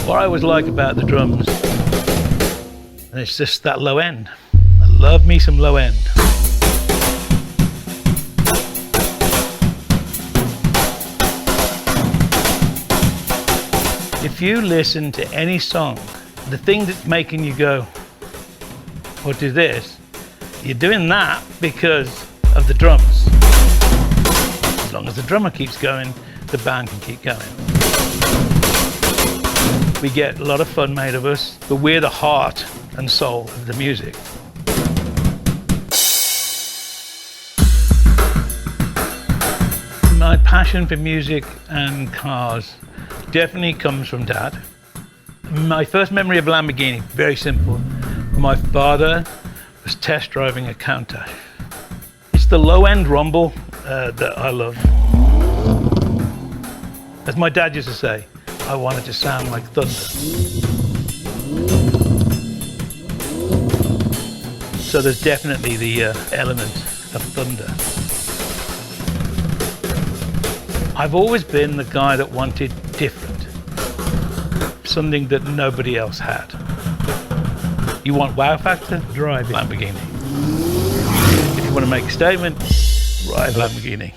What I always like about the drums, and it's just that low end. I love me some low end. If you listen to any song, the thing that's making you go, what is this? You're doing that because of the drums. As long as the drummer keeps going, the band can keep going. We get a lot of fun made of us, but we're the heart and soul of the music. My passion for music and cars definitely comes from Dad. My first memory of Lamborghini, very simple. My father was test driving a Countach. It's the low-end rumble that I love. As my dad used to say, I wanted to sound like thunder. So there's definitely the element of thunder. I've always been the guy that wanted different, something that nobody else had. You want wow factor? Drive Lamborghini. If you want to make a statement, drive Lamborghini.